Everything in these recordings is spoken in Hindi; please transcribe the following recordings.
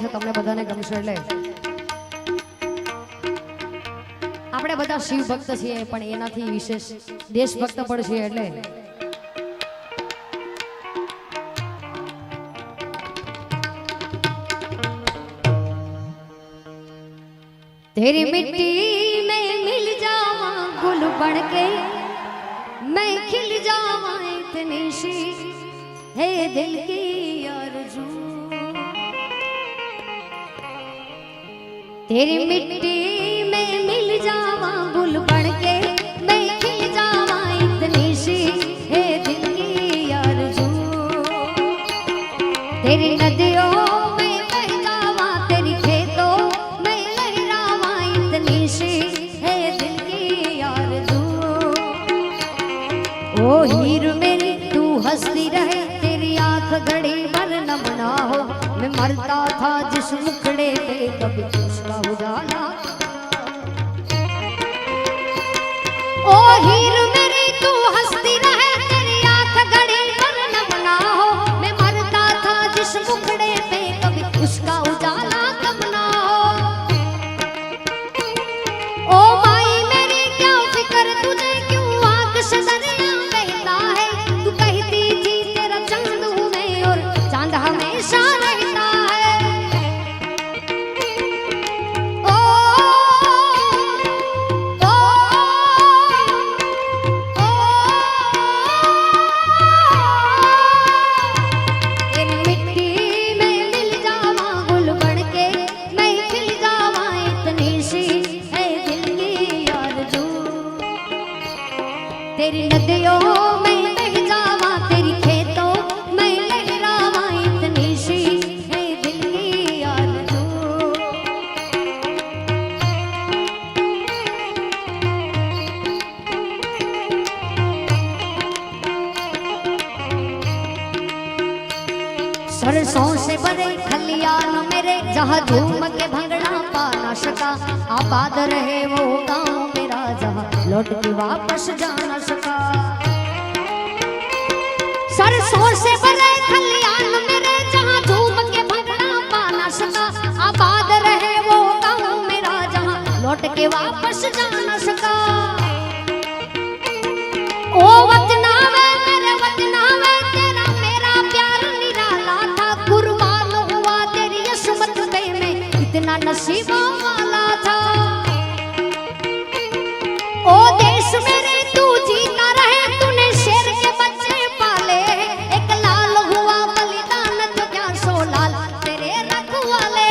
છે તમને બધાને ગમશે એટલે આપણે બધા શિવ ભક્ત છીએ પણ એનાથી વિશેષ દેશભક્ત પણ છીએ એટલે तेरी मिट्टी में मिल जावा गुल बन के मैं खिल जावा इतनी सी है दिल की आरज़ू तेरी मिट्टी में मिल जावा गुल बन के मैं खिल जावा इतनी सी है दिल की आरज़ू तेरी नदियों में बह जावा तेरी खेतों में लहरावा इतनी सी है दिल की आरज़ू ओ हीर मेरी तू हंसती रहे तेरी आंख घड़ी भर नम ना हो मैं मरता था जिस मुखड़े पे कभी उसका उजाला ओ हीर मेरी तू हंसती रहे तेरी आंख घड़ी भर नम ना हो मैं मरता था जिस मुखड़े पे कभी उसका उजाला कब ना हो ओ माई मेरी क्या फिक्र तुझे क्यों आंख से दरिया बहता है तू कहती थी तेरा चांद हूँ मैं और चांद हमेशा रहता है ओ ओ ओ इन मिट्टी में मिल जावा गुल बन के मैं खिल जावा इतनी सी है दिल की आरज़ू तेरी नदियों में बह जावा तेरी खेतों में लहरावा इतनी सी है दिल की आरज़ू सरसों से भरे खलियान मेरे जहाँ झूम के भंगड़ा पा ना सका आबाद रहे वो गाँव मेरा जहाँ लौट के वापस जा ना सका सरसों से भरे खलियान मेरे जहाँ झूम के भंगड़ा पा ना सका आबाद रहे वो गाँव मेरा जहाँ लौट के वापस जा ना सका ओ वतनावे मेरे वतनावे तेरा मेरा प्यार निराला था कुर्बान हुआ तेरी असमत पे मैं इतना नसीबों वाला था ओ देश मेरे तू जीता रहे तूने शेर के बच्चे पाले एक लाल हुआ बलिदान तो क्या सो लाल तेरे रखवाले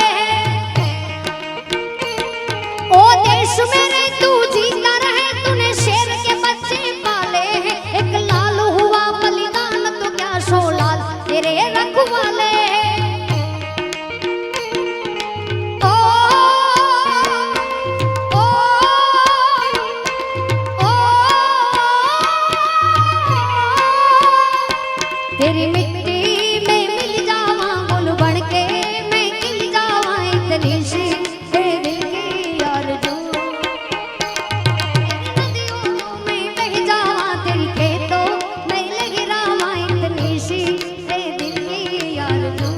ओ देश मेरे तू जीता रहे तूने शेर के बच्चे पाले एक लाल हुआ बलिदान तो क्या सो लाल तेरे रखवाले ओ ओ ओ तेरी मिट्टी में मिल जावा गुल बन के मैं खिल जावा इतनी सी है दिल की आरज़ू तेरी नदियों में बह जावा तेरी खेतों में लहरावा इतनी सी है दिल की आरज़ू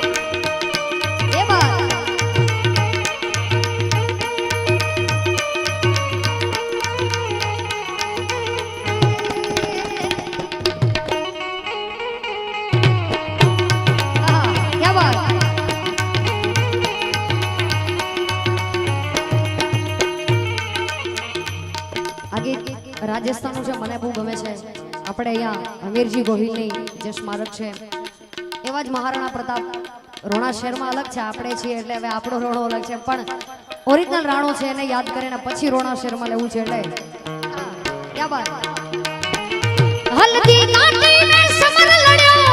ये बात क्या बात આગે રાજસ્થાનનું છે મને બહુ ગમે છે આપણે અહીંયા અમીરજી ગોહિલની જે સ્મારક છે એવા જ મહારાણા પ્રતાપ રોણા શહેરમાં અલગ છે આપણે છીએ એટલે હવે આપણો રોણો અલગ છે પણ ઓરિજિનલ રાણો છે એને યાદ કરીને પછી રોણા શહેરમાં લેવું છે એટલે ક્યા બાત હલ્દી ઘાટી મેં સમર લડ્યો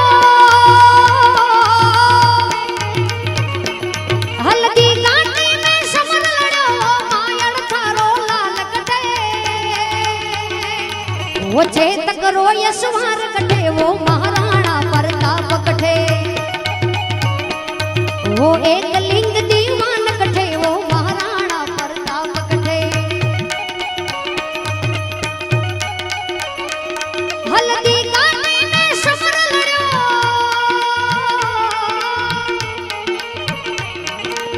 હલ્દી ઘાટી મેં સમર લડ્યો માયણ થારો લાલ કટે वो चेतक करो यशवार कठे वो महाराणा प्रताप कठे वो एक लिंग दीवान कठे वो महाराणा प्रताप कठे हल्दी काटे में सफर लड़ो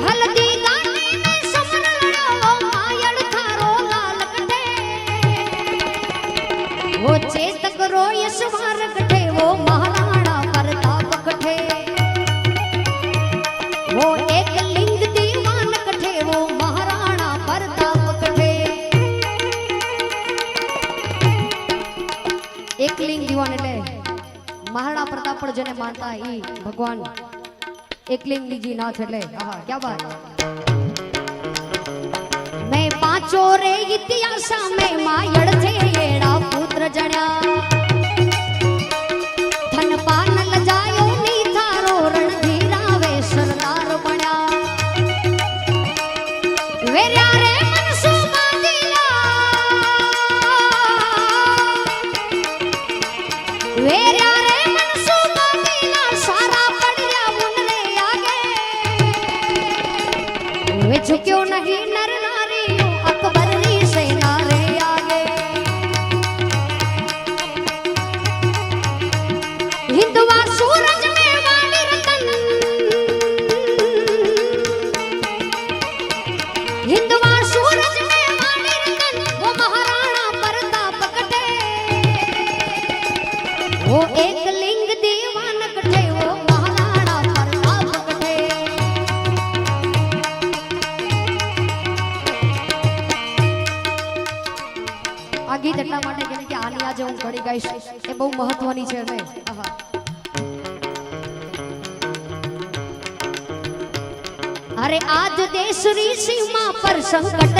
हल्दी काटे में सफर लड़ो मायड़ थारो लाल कठे वो चेत करो यशवार कठे वो महाराणा प्रताप कठे वो एक लिंग दीवान कठे वो महाराणा प्रताप कठे एक लिंग दीवान એટલે महाराणा प्रताप पर જેને માનતા ઈ ભગવાન એકલિંગજી નાથ એટલે આહા क्या बात मैं पांचो रे इतिहास में मायड़ थे एड़ा पुत्र जण्या धन पान लजायो नी थारो रणधीरा वे सरदार बण्या वेर्या रे मनसूबा दिला वेर्या रे मनसूबा दिला सारा पड़िया मुनरे आगे वे झुक्यो नहीं नर नारी अकबर री सेना रे आगे हिंदुआ सूरज में वाली रतन हिंदुआ सूरज में वाली रतन वो महाराणा प्रताप कठे वो एक लिंग दीवान कठे वो महाराणा प्रताप कठे આ ગીત એટલા માટે કેમ કે આની આજે હું ઘડી ગાઈશ એ બહુ મહત્વની છે મે આહા अरे आज देश री सीमा पर संकट